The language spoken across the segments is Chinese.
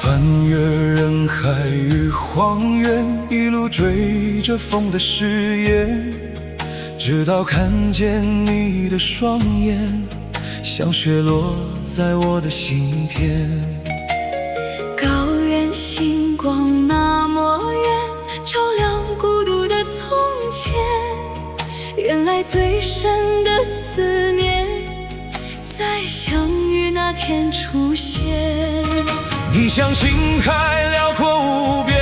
翻越人海与荒原，一路追着风的誓言，直到看见你的双眼，像雪落在我的心田。高原星光那么远，照亮孤独的从前。原来最深的思念，在相遇那天出现。你像青海辽阔无边，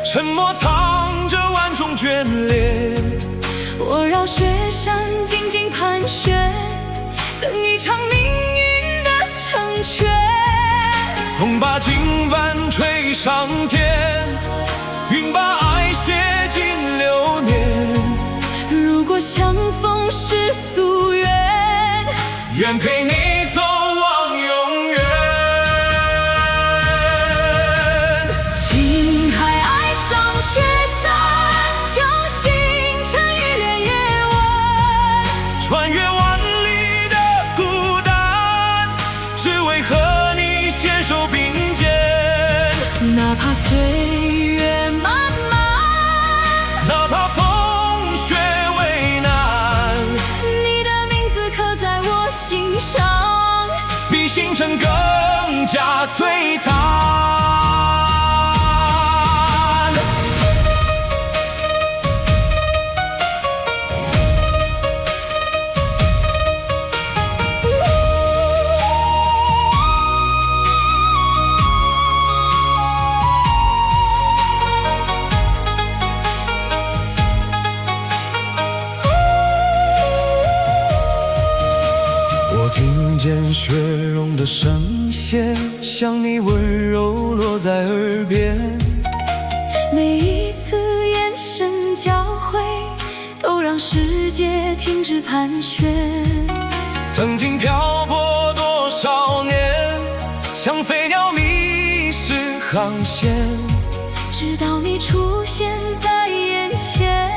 沉默藏着万种眷恋。我绕雪山静静盘旋，等一场命运的成全。风把今晚吹上天，云把爱写进流年。如果相逢是夙愿，愿陪你走往永远。青海爱上雪山，像星辰依恋夜晚，穿越万里的孤单，只为和你携手并肩。哪怕岁月漫漫，哪怕风雪为难，你的名字刻在我心上，比星辰更加璀璨。我听见雪融的声线，像你温柔落在耳边。每一次眼神交汇，都让世界停止盘旋。曾经漂泊多少年，像飞鸟迷失航线，直到你出现在眼前，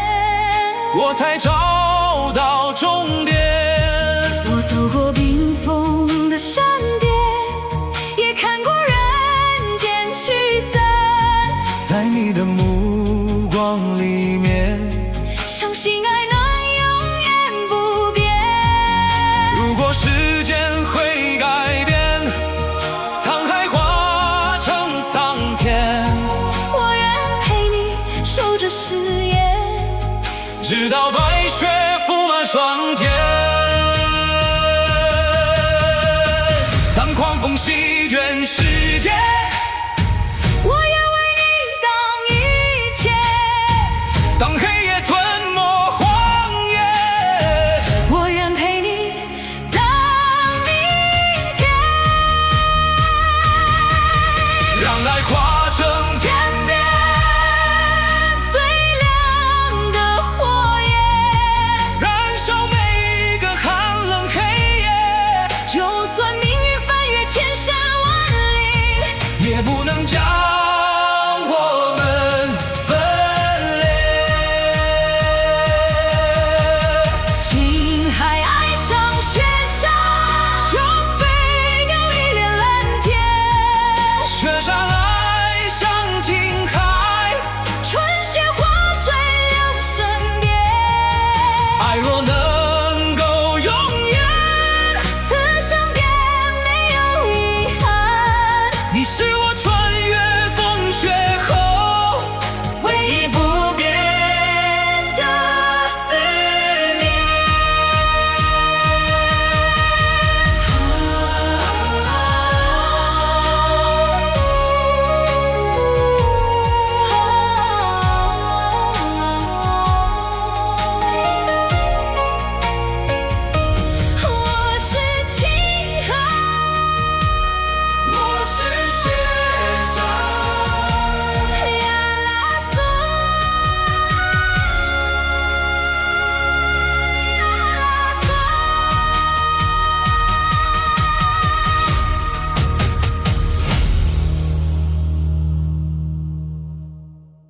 我才找到终点。我走过冰封的山巅，也看过人间聚散，在你的目光里面，相信爱能永远不变。如果时间会改变，沧海化成桑田，我愿陪你守着誓言，直到白雪覆满霜天。当狂风席卷世界，